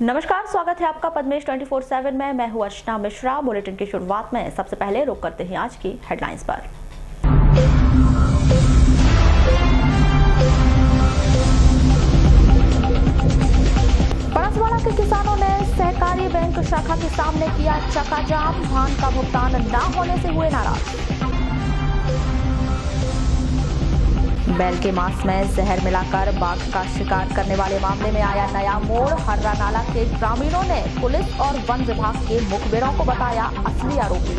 नमस्कार, स्वागत है आपका पद्मेश 24/7 में। मैं हूं अर्चना मिश्रा। बुलेटिन की शुरुआत में सबसे पहले रुक करते हैं आज की हेडलाइंस पर। परसवाड़ा के किसानों ने सहकारी बैंक शाखा के सामने किया चक्का जाम। धान का भुगतान न होने से हुए नाराज। बैल के मांस में जहर मिलाकर बाघ का शिकार करने वाले मामले में आया नया मोड़। हर्रा नाला के ग्रामीणों ने पुलिस और वन विभाग के मुखबिरों को बताया असली आरोपी।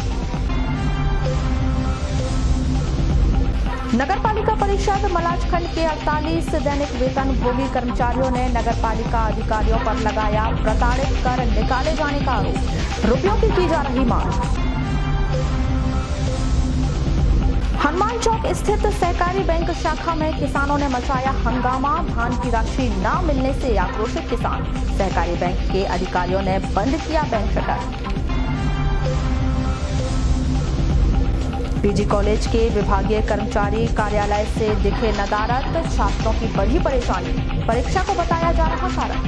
नगर पालिका परिषद मलाजखंड के 48 दैनिक वेतन भोगी कर्मचारियों ने नगर पालिका अधिकारियों पर लगाया प्रताड़ित कर निकाले जाने का आरोप। रुपयों की जा रही मांग। हनुमान चौक स्थित सहकारी बैंक शाखा में किसानों ने मचाया हंगामा। धान की राशि न मिलने से आक्रोशित किसान। सहकारी बैंक के अधिकारियों ने बंद किया बैंक शटर। पीजी कॉलेज के विभागीय कर्मचारी कार्यालय से दिखे नदारद। छात्रों की बड़ी परेशानी, परीक्षा को बताया जा रहा कारण।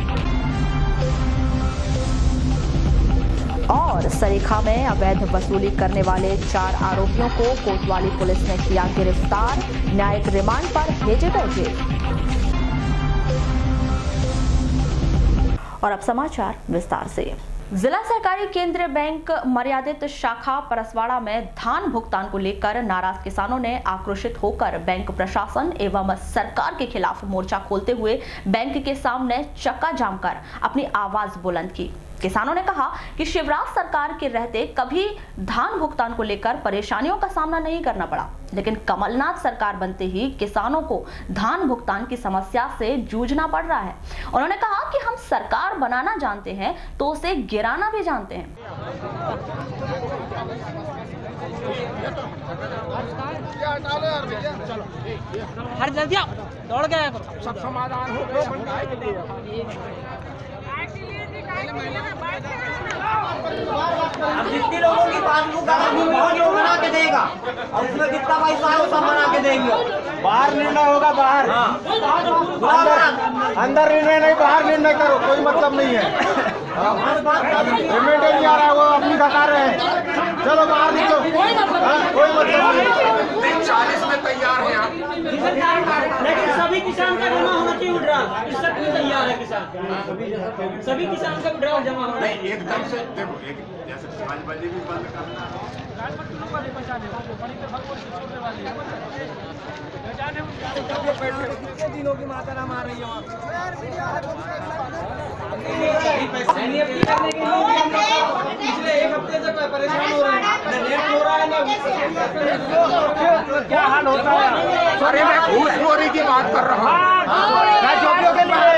और सरीखा में अवैध वसूली करने वाले 4 आरोपियों को कोतवाली पुलिस ने किया गिरफ्तार। न्यायिक रिमांड पर भेजे गए जेल। और अब समाचार विस्तार से। जिला सहकारी केंद्रीय बैंक मर्यादित शाखा परसवाड़ा में धान भुगतान को लेकर नाराज किसानों ने आक्रोशित होकर बैंक प्रशासन एवं सरकार के खिलाफ मोर्चा खोलते हुए बैंक के सामने चक्का जाम कर अपनी आवाज बुलंद की। किसानों ने कहा कि शिवराज सरकार के रहते कभी धान भुगतान को लेकर परेशानियों का सामना नहीं करना पड़ा, लेकिन कमलनाथ सरकार बनते ही किसानों को धान भुगतान की समस्या से जूझना पड़ रहा है। उन्होंने कहा कि हम सरकार बनाना जानते हैं तो उसे गिराना भी जानते हैं। हर जल्दी दौड़ गया सब समाधान हो अब जितने लोगों की पासबुक बहुत बना के देगा और उसमें कितना पैसा है वो सब बना के देंगे। बाहर निर्णय होगा, बाहर अंदर निर्णय नहीं, बाहर निर्णय करो, कोई मतलब नहीं है। पेमेंट नहीं आ रहा है, वो अपनी दिखा रहे हैं। चलो बाहर निकलो, कोई मतलब नहीं। 40 में तैयार हैं आप, लेकिन सभी किसान का जमा होना चाहिए विड्रॉल। इस सब में तैयार है किसान, सभी किसान का विड्रॉल जमा होना नहीं एकदम से। देखो एक जैसे 5 बजे भी बंद करना दिनों की माता राम आ रही है वहाँ पिछले 1 हफ्ते से परेशान हो रहे हैं, लेट हो रहा है ना। क्या हाल होता है? अरे मैं घूसखोरी की बात कर रहा हूँ। झोपड़ियों के लिए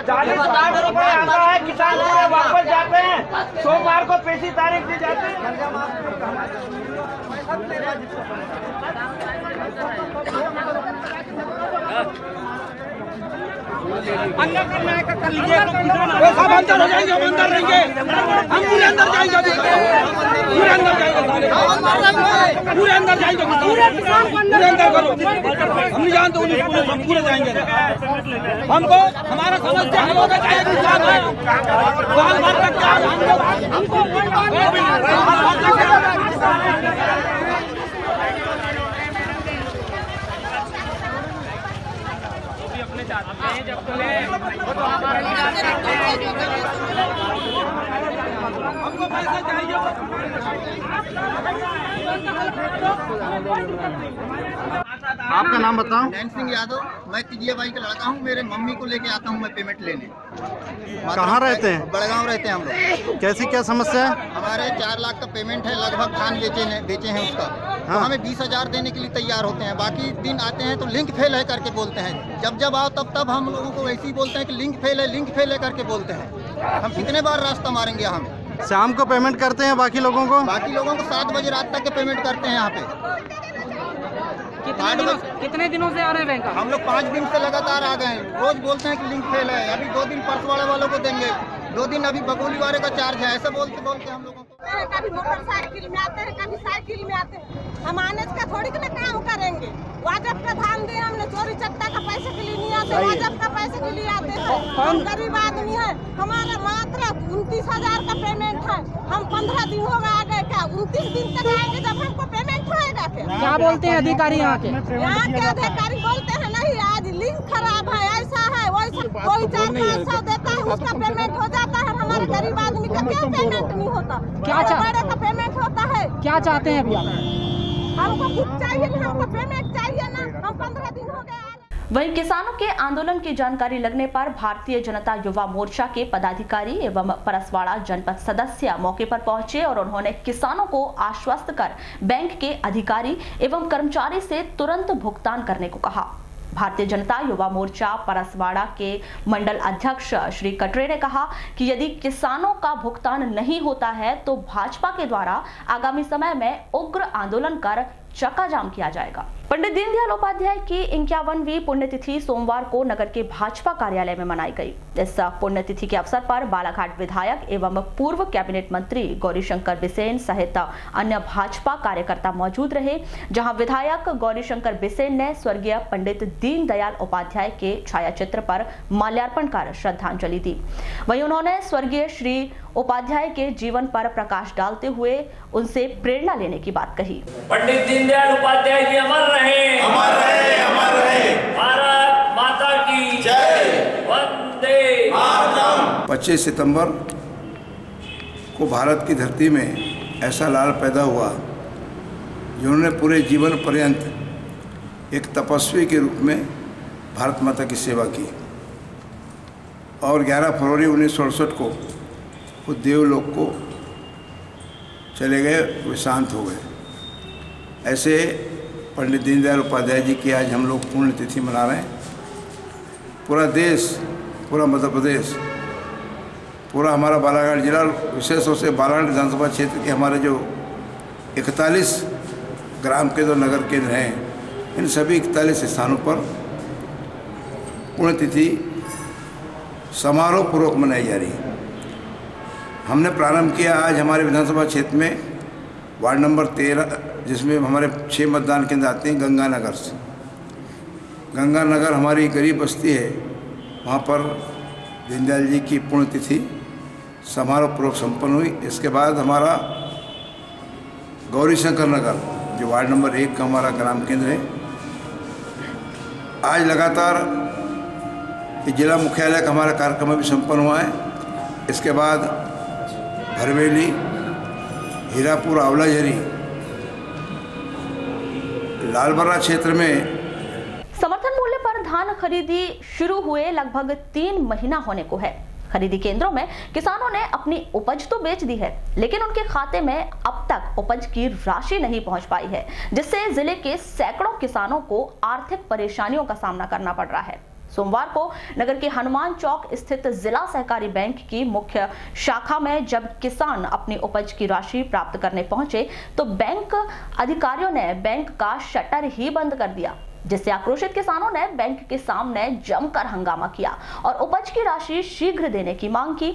40 रुपए आता है, किसान पूरे वापस जाते हैं। सोमवार को पेशी तारीख दी जाती है। अंदर करना है कर लीजिए, सब अंदर हो जाएंगे, हम अंदर रहेंगे, हम पूरे अंदर जाएंगे, पूरे अंदर जाएंगे, पूरे अंदर जाएंगे, पूरे अंदर करो। हम नहीं जानते पुलिस, हम पूरे जाएंगे। हमको हमारा समस्या हल होगा, चाहे किसान है साल भर तक क्या हमको पैसा चाहिए। आपका नाम बताओ। नैन सिंह यादव, मैं TGI का लड़का हूँ। मेरे मम्मी को लेके आता हूँ मैं पेमेंट लेने। कहाँ रहते हैं? बड़गांव रहते हैं हम लोग। कैसी क्या समस्या है? हमारे 4 लाख का पेमेंट है, लगभग धान बेचे हैं उसका। तो हमें 20,000 देने के लिए तैयार होते हैं। बाकी दिन आते हैं तो लिंक फेल है करके बोलते हैं। जब आओ तब हम लोगों को ऐसे ही बोलते हैं कि लिंक फेल है करके बोलते हैं। हम कितने बार रास्ता मारेंगे? हम शाम को पेमेंट करते हैं, बाकी लोगों को 7 बजे रात तक के पेमेंट करते हैं यहाँ पे। कितने दिनों से आ रहे हैं बैंक? हम लोग 5 दिन से लगातार आ गए हैं। रोज बोलते हैं कि लिंक फेल है। अभी 2 दिन परसवाड़ा वालों को देंगे, 2 दिन अभी बगोली वाले का चार्ज है, ऐसे बोलते बोलते हम लोगों को। कभी मोटरसाइकिल में आते हैं, कभी साइकिल में आते हैं। हम आने का थोड़ी ना काम करेंगे। वाजब का धान दे, हमने चोरी चट्टा का पैसे के लिए नहीं आते, वाजब का पैसे के लिए आते हैं। हम गरीब आदमी हैं, हमारा मात्र 29,000 का पेमेंट है। हम 15 दिन हो गए आ गए, क्या 29 दिन तक आएंगे जब हमको पेमेंट होएगा? क्या बोलते हैं अधिकारी यहाँ के? यहाँ के अधिकारी बोलते हैं नहीं, आज लिंक खराब है, ऐसा है वैसा। कोई 400-500 देता है, उसका पेमेंट हो जाता है, हमारे गरीब आदमी का क्यों पेमेंट नहीं होता? क्या बड़े का पेमेंट होता है। क्या चाहते हैं अभी आप? हमको कुछ चाहिए नहीं, हमको पेमेंट चाहिए ना। हम 15 दिन हो गए। वहीं किसानों के आंदोलन की जानकारी लगने पर भारतीय जनता युवा मोर्चा के पदाधिकारी एवं परसवाड़ा जनपद सदस्य मौके पर पहुंचे और उन्होंने किसानों को आश्वस्त कर बैंक के अधिकारी एवं कर्मचारी से तुरंत भुगतान करने को कहा। भारतीय जनता युवा मोर्चा परसवाड़ा के मंडल अध्यक्ष श्री कटरे ने कहा कि यदि किसानों का भुगतान नहीं होता है तो भाजपा के द्वारा आगामी समय में उग्र आंदोलन कर चक्का जाम किया जाएगा। पंडित दीनदयाल उपाध्याय की 51वीं पुण्यतिथि सोमवार को नगर के भाजपा कार्यालय में मनाई गई। इस पुण्यतिथि के अवसर पर बालाघाट विधायक एवं पूर्व कैबिनेट मंत्री गौरीशंकर बिसेन सहित अन्य भाजपा कार्यकर्ता मौजूद रहे, जहां विधायक गौरीशंकर बिसेन ने स्वर्गीय पंडित दीनदयाल उपाध्याय के छायाचित्र पर माल्यार्पण कर श्रद्धांजलि दी। वहीं उन्होंने स्वर्गीय श्री उपाध्याय के जीवन पर प्रकाश डालते हुए उनसे प्रेरणा लेने की बात कही। पंडित दीनदयाल उपाध्याय जी अमर रहे, अमर रहे, अमर रहे। भारत माता की जय, वंदे मातरम। 25 सितंबर को भारत की धरती में ऐसा लाल पैदा हुआ जिन्होंने पूरे जीवन पर्यंत एक तपस्वी के रूप में भारत माता की सेवा की और 11 फरवरी 1968 को वो देवलोक को चले गए, वे शांत हो गए। ऐसे पंडित दीनदयाल उपाध्याय जी की आज हम लोग पुण्यतिथि मना रहे हैं। पूरा देश, पूरा मध्य प्रदेश, पूरा हमारा बालाघाट जिला, विशेष रूप से बालाघाट विधानसभा क्षेत्र के हमारे जो 41 ग्राम के जो नगर केंद्र हैं, इन सभी 41 स्थानों पर पुण्यतिथि समारोह पूर्वक मनाई जा रही है। हमने प्रारंभ किया आज हमारे विधानसभा क्षेत्र में वार्ड नंबर 13, जिसमें हमारे 6 मतदान केंद्र आते हैं, गंगानगर से। गंगानगर हमारी गरीब बस्ती है, वहाँ पर दीनदयाल जी की पुण्यतिथि समारोह पूर्वक संपन्न हुई। इसके बाद हमारा गौरीशंकर नगर, जो वार्ड नंबर 1 का हमारा ग्राम केंद्र है, आज लगातार जिला मुख्यालय का हमारा कार्यक्रम भी संपन्न हुआ है। इसके बाद भरवेली, हीरापुर, आंवलाझरी, लालबर्रा क्षेत्र में समर्थन मूल्य पर धान खरीदी शुरू हुए लगभग 3 महीना होने को है। खरीदी केंद्रों में किसानों ने अपनी उपज तो बेच दी है, लेकिन उनके खाते में अब तक उपज की राशि नहीं पहुंच पाई है, जिससे जिले के सैकड़ों किसानों को आर्थिक परेशानियों का सामना करना पड़ रहा है। सोमवार को नगर के हनुमान चौक स्थित जिला सहकारी बैंक की मुख्य शाखा में जब किसान अपनी उपज की राशि प्राप्त करने पहुंचे तो बैंक अधिकारियों ने बैंक का शटर ही बंद कर दिया, जिससे आक्रोशित किसानों ने बैंक के सामने जमकर हंगामा किया और उपज की राशि शीघ्र देने की मांग की।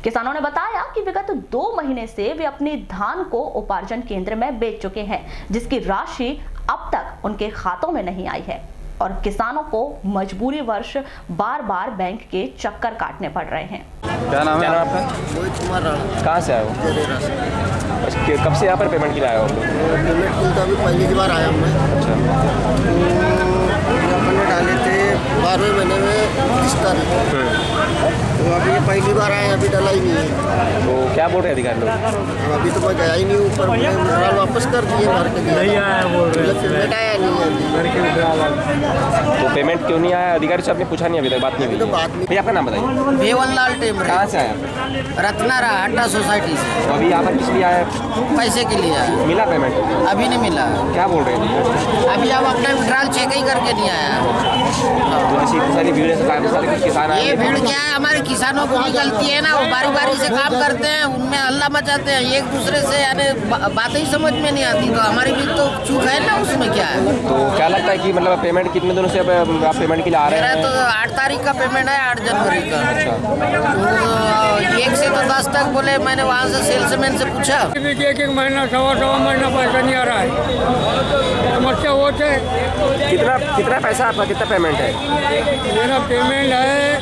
किसानों ने बताया कि विगत 2 महीने से वे अपनी धान को उपार्जन केंद्र में बेच चुके हैं, जिसकी राशि अब तक उनके खातों में नहीं आई है और किसानों को मजबूरी वर्ष बार बार बैंक के चक्कर काटने पड़ रहे हैं। क्या नाम है आपका? मोहित कुमार राणा। कहाँ से आए हो? जडेरा से। कब से यहाँ पर पेमेंट के लिए आए हो? पेमेंट के तो अभी पहली बार आया मैं। अच्छा, अपने डाले थे 12वें महीने में 30 तारीख, तो अभी ये पहली बार आए, अभी डाला ही नहीं है। तो क्या बोल रहे अधिकारी लोग? अभी तो मैं गया ही नहीं ऊपर, विड्रॉल वापस कर दिए, भर के दिया नहीं आया, बोल रहे पेमेंट आया नहीं है। तो पेमेंट क्यों नहीं आया? अधिकारी से आपने पूछा नहीं? अभी तक बात नहीं हुई? तो बात नहीं। भैया आपका नाम बताइए। देवनलाल टेमरे। कहाँ से आए? रत्नारा हड्डा सोसाइटी से। तो अभी यहाँ पर किस लिए आए? पैसे के लिए आया। मिला पेमेंट? अभी नहीं मिला। क्या बोल रहे हैं? अभी आप अपना विड्रॉल चेक ही करके नहीं आया। तो ऐसी सारी भीड़ है, किसान ये भीड़ क्या है, हमारे किसानों को भी गलती है ना, वो बारी बारी से काम करते हैं, उनमें हल्ला मचाते हैं एक दूसरे से, यानी बातें ही समझ में नहीं आती, तो हमारी भी तो चूक है ना, उसमें क्या है। तो क्या लगता है कि मतलब पेमेंट कितने दिनों से अब आप पेमेंट के लिए आ रहे हैं? मेरा तो 8 तारीख का पेमेंट है, 8 जनवरी का। तो 1 से तो 10 तक बोले। मैंने वहाँ से सेल्समैन से पूछा, एक महीना सवा महीना पैसा नहीं आ रहा है। समस्या वो थे। कितना पैसा आपका, कितना पेमेंट है? मेरा पेमेंट है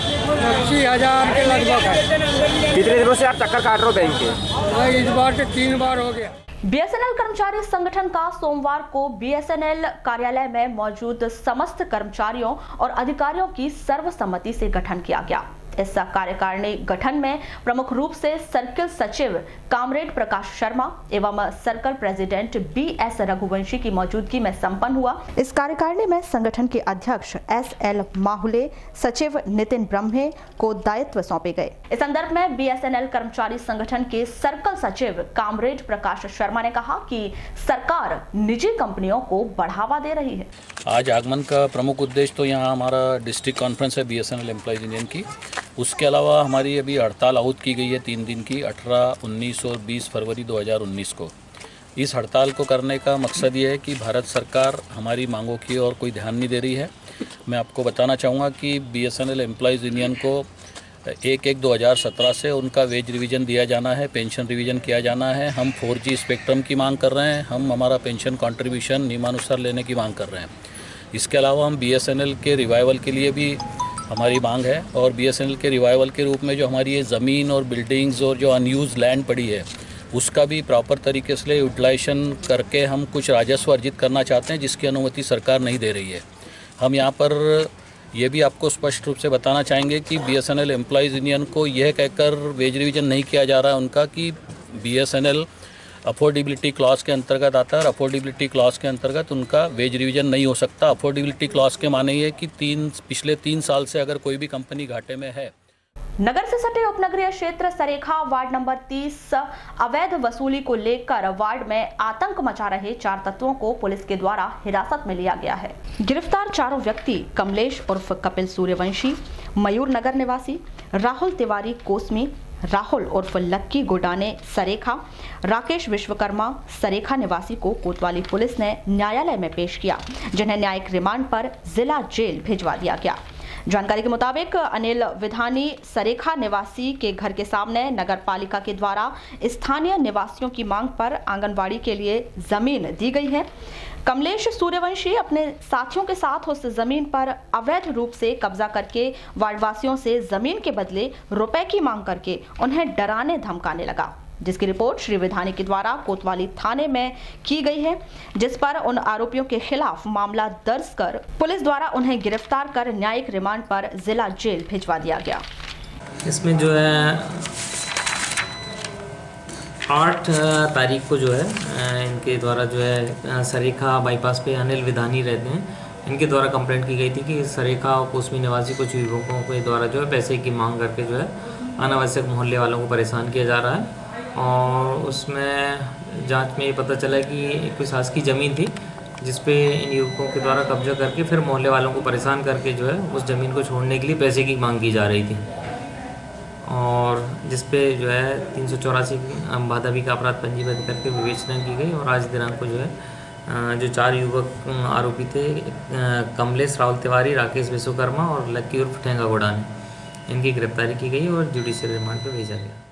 80,000 के लगभग है। कितने दिनों से आप चक्कर काट रहे हो बैंक के? इस बार से 3 बार हो गया। बीएसएनएल कर्मचारी संगठन का सोमवार को बीएसएनएल कार्यालय में मौजूद समस्त कर्मचारियों और अधिकारियों की सर्वसम्मति से गठन किया गया। इस कार्यकारिणी गठन में प्रमुख रूप से सर्किल सचिव कामरेड प्रकाश शर्मा एवं सर्कल प्रेसिडेंट बीएस रघुवंशी की मौजूदगी में संपन्न हुआ। इस कार्यकारिणी में संगठन के अध्यक्ष एसएल माहुले, सचिव नितिन ब्रह्मे को दायित्व सौंपे गए। इस संदर्भ में बीएसएनएल कर्मचारी संगठन के सर्कल सचिव कामरेड प्रकाश शर्मा ने कहा कि सरकार निजी कंपनियों को बढ़ावा दे रही है। आज आगमन का प्रमुख उद्देश्य तो यहाँ हमारा डिस्ट्रिक्ट कॉन्फ्रेंस है बीएसएनएल एम्प्लॉइज यूनियन की। उसके अलावा हमारी अभी हड़ताल आहूत की गई है 3 दिन की, 18, 19 और 20 फरवरी 2019 को। इस हड़ताल को करने का मकसद ये है कि भारत सरकार हमारी मांगों की ओर कोई ध्यान नहीं दे रही है। मैं आपको बताना चाहूँगा कि बीएसएनएल एम्प्लॉइज़ यूनियन को 1/1/2017 से उनका वेज रिवीजन दिया जाना है, पेंशन रिवीजन किया जाना है। हम 4G स्पेक्ट्रम की मांग कर रहे हैं, हम हमारा पेंशन कंट्रीब्यूशन नियमानुसार लेने की मांग कर रहे हैं। इसके अलावा हम बीएसएनएल के रिवाइवल के लिए भी हमारी मांग है, और बीएसएनएल के रिवाइवल के रूप में जो हमारी ये ज़मीन और बिल्डिंग्स और जो अनयूज लैंड पड़ी है उसका भी प्रॉपर तरीके से यूटिलाइजेशन करके हम कुछ राजस्व अर्जित करना चाहते हैं, जिसकी अनुमति सरकार नहीं दे रही है। हम यहाँ पर ये भी आपको स्पष्ट रूप से बताना चाहेंगे कि बीएसएनएल एम्प्लॉइज़ यूनियन को यह कहकर वेज रिवीजन नहीं किया जा रहा है उनका कि बीएसएनएल अफोर्डेबिलिटी क्लॉज के अंतर्गत आता है, और अफोर्डेबिलिटी क्लॉज के अंतर्गत उनका वेज रिवीजन नहीं हो सकता। अफोर्डेबिलिटी क्लॉज के माने ये कि पिछले 3 साल से अगर कोई भी कंपनी घाटे में है। नगर से सटे उपनगरीय क्षेत्र सरेखा वार्ड नंबर 30 अवैध वसूली को लेकर वार्ड में आतंक मचा रहे 4 तत्वों को पुलिस के द्वारा हिरासत में लिया गया है। गिरफ्तार 4 व्यक्ति कमलेश उर्फ कपिल सूर्यवंशी, मयूर नगर निवासी, राहुल तिवारी कोसमी, राहुल उर्फ लक्की गोडाने सरेखा, राकेश विश्वकर्मा सरेखा निवासी को कोतवाली पुलिस ने न्यायालय में पेश किया, जिन्हें न्यायिक रिमांड पर जिला जेल भिजवा दिया गया। जानकारी के मुताबिक अनिल विधानी सरेखा निवासी के घर के सामने नगर पालिका के द्वारा स्थानीय निवासियों की मांग पर आंगनबाड़ी के लिए जमीन दी गई है। कमलेश सूर्यवंशी अपने साथियों के साथ उस जमीन पर अवैध रूप से कब्जा करके वार्डवासियों से जमीन के बदले रुपए की मांग करके उन्हें डराने धमकाने लगा, जिसकी रिपोर्ट श्री विधानी के द्वारा कोतवाली थाने में की गई है, जिस पर उन आरोपियों के खिलाफ मामला दर्ज कर पुलिस द्वारा उन्हें गिरफ्तार कर न्यायिक रिमांड पर जिला जेल भिजवा दिया गया। इसमें जो है 8 तारीख को जो है इनके द्वारा जो है सरेखा बाईपास पे अनिल विधानी रहते हैं, इनके द्वारा कंप्लेंट की गई थी कि सरेखा और कोसमी निवासी कुछ युवकों के द्वारा जो है पैसे की मांग करके जो है अनावश्यक मोहल्ले वालों को परेशान किया जा रहा है। और उसमें जांच में ये पता चला कि एक शासकीय ज़मीन थी जिस पे इन युवकों के द्वारा कब्जा करके फिर मोहल्ले वालों को परेशान करके जो है उस ज़मीन को छोड़ने के लिए पैसे की मांग की जा रही थी, और जिस पे जो है 384 बाधावी का अपराध पंजीबद्ध करके विवेचना की गई। और आज दिनांक को जो है जो 4 युवक आरोपी थे कमलेश राहुल तिवारी, राकेश विश्वकर्मा और लक्की उर्फ ठेंगा गोडाने, इनकी गिरफ्तारी की गई और जुडिशियल रिमांड पर भेजा गया।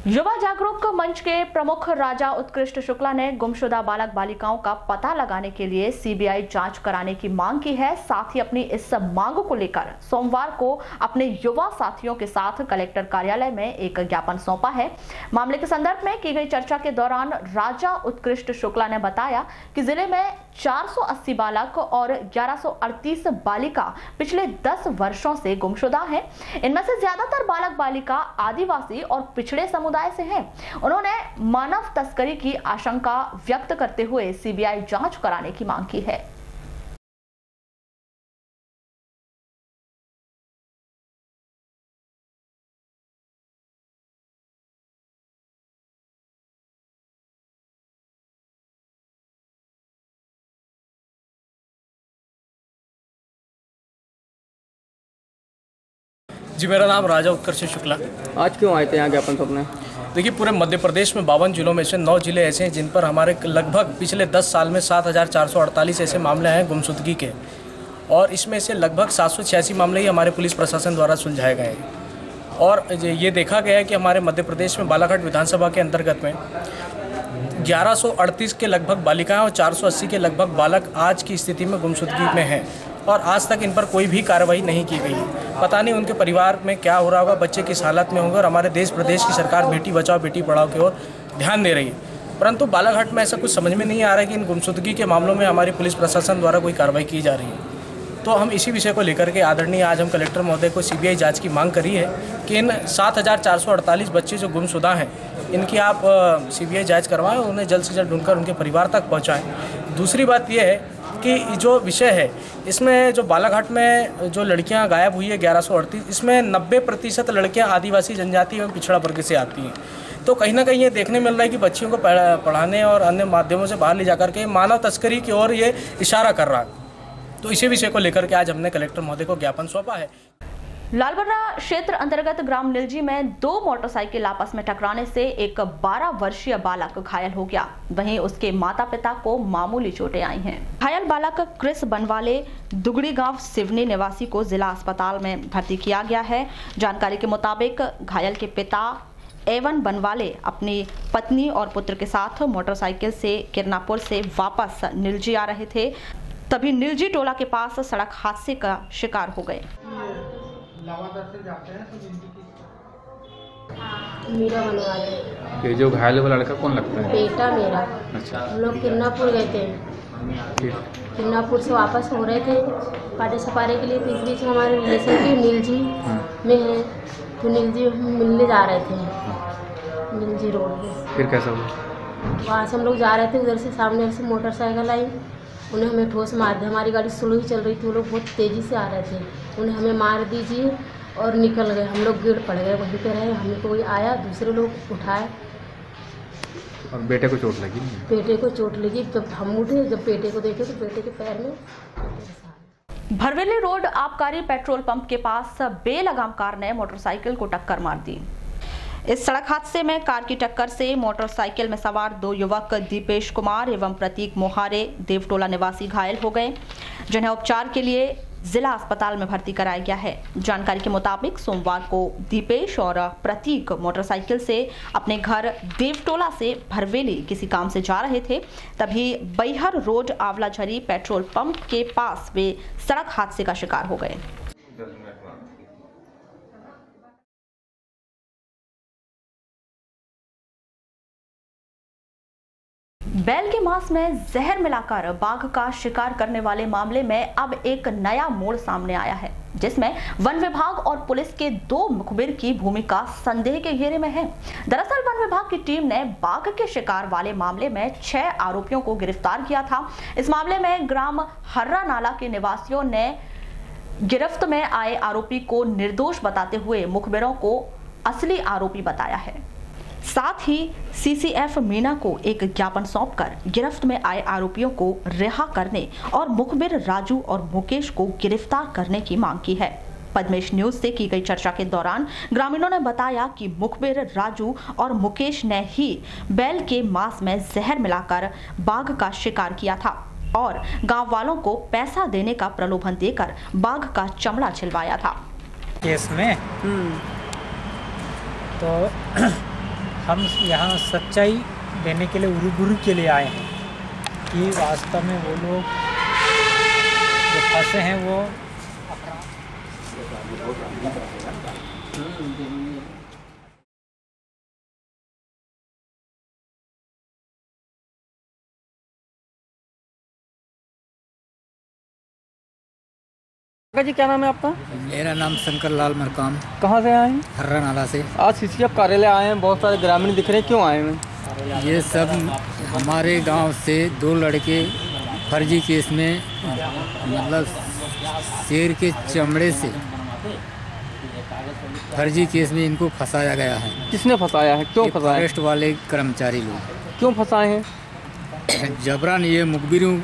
युवा जागरूक मंच के प्रमुख राजा उत्कृष्ट शुक्ला ने गुमशुदा बालक बालिकाओं का पता लगाने के लिए सीबीआई जांच कराने की मांग की है। साथ ही अपनी इस मांग को लेकर सोमवार को अपने युवा साथियों के साथ कलेक्टर कार्यालय में एक ज्ञापन सौंपा है। मामले के संदर्भ में की गई चर्चा के दौरान राजा उत्कृष्ट शुक्ला ने बताया कि जिले में 480 बालक और 1138 बालिका पिछले 10 वर्षों से गुमशुदा हैं। इनमें से ज्यादातर बालक बालिका आदिवासी और पिछड़े समुदाय से हैं। उन्होंने मानव तस्करी की आशंका व्यक्त करते हुए सीबीआई जांच कराने की मांग की है। जी, मेरा नाम राजा उत्कर्ष शुक्ला। आज क्यों आए थे यहाँ ज्ञापन सौंपने? देखिए, पूरे मध्य प्रदेश में 52 जिलों में से 9 जिले ऐसे हैं जिन पर हमारे लगभग पिछले 10 साल में 7,448 ऐसे मामले हैं गुमशुदगी के, और इसमें से लगभग 786 मामले ही हमारे पुलिस प्रशासन द्वारा सुलझाए गए हैं। और ये देखा गया है कि हमारे मध्य प्रदेश में बालाघाट विधानसभा के अंतर्गत में 1138 के लगभग बालिकाएं और 480 के लगभग बालक आज की स्थिति में गुमशुदगी में हैं और आज तक इन पर कोई भी कार्रवाई नहीं की गई है। पता नहीं उनके परिवार में क्या हो रहा होगा, बच्चे किस हालत में होंगे। और हमारे देश प्रदेश की सरकार बेटी बचाओ बेटी पढ़ाओ की ओर ध्यान दे रही है, परंतु बालाघाट में ऐसा कुछ समझ में नहीं आ रहा है कि इन गुमशुदगी के मामलों में हमारी पुलिस प्रशासन द्वारा कोई कार्रवाई की जा रही है। तो हम इसी विषय को लेकर के आदरणीय आज हम कलेक्टर महोदय को सीबीआई जांच की मांग करी है कि इन 7448 बच्चे जो गुमशुदा हैं इनकी आप सीबीआई जांच करवाएं और उन्हें जल्द से जल्द ढूंढकर उनके परिवार तक पहुंचाएं। दूसरी बात यह है कि जो विषय है इसमें जो बालाघाट में जो लड़कियां गायब हुई है 1138, इसमें 90% लड़कियां आदिवासी जनजाति एवं पिछड़ा वर्ग से आती हैं। तो कहीं ना कहीं ये देखने मिल रहा है कि बच्चियों को पढ़ाने और अन्य माध्यमों से बाहर ले जाकर के मानव तस्करी की ओर ये इशारा कर रहा है। तो इसी विषय को लेकर के आज हमने कलेक्टर महोदय को ज्ञापन सौंपा है। लालबर्रा क्षेत्र अंतर्गत ग्राम निलजी में 2 मोटरसाइकिल आपस में टकराने से एक 12 वर्षीय बालक घायल हो गया, वहीं उसके माता पिता को मामूली चोटें आई हैं। घायल बालक क्रिस बनवाले दुगड़ी गांव सिवनी निवासी को जिला अस्पताल में भर्ती किया गया है। जानकारी के मुताबिक घायल के पिता एवन बनवाले अपनी पत्नी और पुत्र के साथ मोटरसाइकिल से किरनापुर से वापस निलजी आ रहे थे, तभी निलजी टोला के पास सड़क हादसे का शिकार हो गए। मीरा बनवाले। ये जो घायल हुआ लड़का कौन लगता है? बेटा मेरा। अच्छा। हम लोग किरनापुर गए थे, किरनापुर से वापस हो रहे थे काटे सपारे के लिए। तो इस बीच हमारे रिलेशन की निलजी में है, तो निलजी मिलने जा रहे थे निलजी रोड पे। फिर कैसा हुआ? वहाँ से हम लोग जा रहे थे, उधर से सामने से मोटरसाइकिल आई, उन्हें हमें ठोस मार दी। हमारी गाड़ी स्लो ही चल रही थी, वो लोग बहुत तेज़ी से आ रहे थे, उन्हें हमें मार दीजिए और निकल गए। हम लोग गिर पड़ गए, वहीं पे रहे। हमें कोई आया, दूसरे लोग उठाए। और बेटे को चोट लगी? बेटे को चोट लगी। जब हम उठे, जब बेटे को देखे तो बेटे के पैर में। भरवेली रोड आबकारी पेट्रोल पंप के पास बेलगाम कार ने मोटरसाइकिल को टक्कर मार दी। इस सड़क हादसे में कार की टक्कर से मोटरसाइकिल में सवार 2 युवक दीपेश कुमार एवं प्रतीक मोहारे देवटोला निवासी घायल हो गए, जिन्हें उपचार के लिए जिला अस्पताल में भर्ती कराया गया है। जानकारी के मुताबिक सोमवार को दीपेश और प्रतीक मोटरसाइकिल से अपने घर देवटोला से भरवेली किसी काम से जा रहे थे, तभी बैहर रोड आंवलाझरी पेट्रोल पंप के पास वे सड़क हादसे का शिकार हो गए। बैल के मांस में जहर मिलाकर बाघ का शिकार करने वाले मामले में अब एक नया मोड़ सामने आया है, जिसमें वन विभाग और पुलिस के 2 मुखबिर की भूमिका संदेह के घेरे में है। दरअसल वन विभाग की टीम ने बाघ के शिकार वाले मामले में 6 आरोपियों को गिरफ्तार किया था। इस मामले में ग्राम हर्रा नाला के निवासियों ने गिरफ्त में आए आरोपी को निर्दोष बताते हुए मुखबिरों को असली आरोपी बताया है। साथ ही सीसीएफ मीना को एक ज्ञापन सौंपकर गिरफ्त में आए आरोपियों को रिहा करने और मुखबिर राजू और मुकेश को गिरफ्तार करने की मांग की है। पद्मेश न्यूज से की गई चर्चा के दौरान ग्रामीणों ने बताया कि मुखबिर राजू और मुकेश ने ही बैल के मांस में जहर मिलाकर बाघ का शिकार किया था और गांव वालों को पैसा देने का प्रलोभन देकर बाघ का चमड़ा छिलवाया था। केस में तो हम यहाँ सच्चाई देने के लिए उरूबुरू के लिए आए हैं कि वास्तव में वो लोग जो फंसे हैं वो जी। क्या नाम है आपका? मेरा नाम शंकर लाल मरकाम। कहाँ से आए हैं? हर्रा नाला से। आज सीसीएफ कार्यालय आए हैं, बहुत सारे ग्रामीण दिख रहे हैं, क्यों आए हैं? ये सब हमारे गांव से 2 लड़के फर्जी केस में, मतलब शेर के चमड़े से फर्जी केस में इनको फंसाया गया है। किसने फंसाया है, क्यों फंसाया? फॉरेस्ट वाले कर्मचारी लोग। क्यों फंसाए हैं? जबरन ये मुखबिरों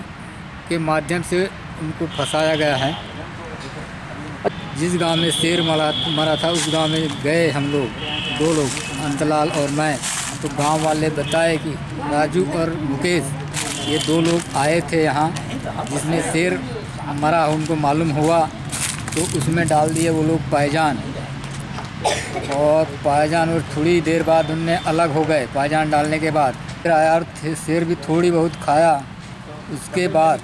के माध्यम से उनको फंसाया गया है। जिस गांव में शेर मरा था उस गांव में गए हम लोग, 2 लोग, अंतलाल और मैं। तो गांव वाले बताए कि राजू और मुकेश ये 2 लोग आए थे यहाँ, जिसमें शेर मरा उनको मालूम हुआ तो उसमें डाल दिए वो लोग पायजान, और पायजान और थोड़ी देर बाद उनने अलग हो गए। पायजान डालने के बाद फिर आया और शेर भी थोड़ी बहुत खाया, उसके बाद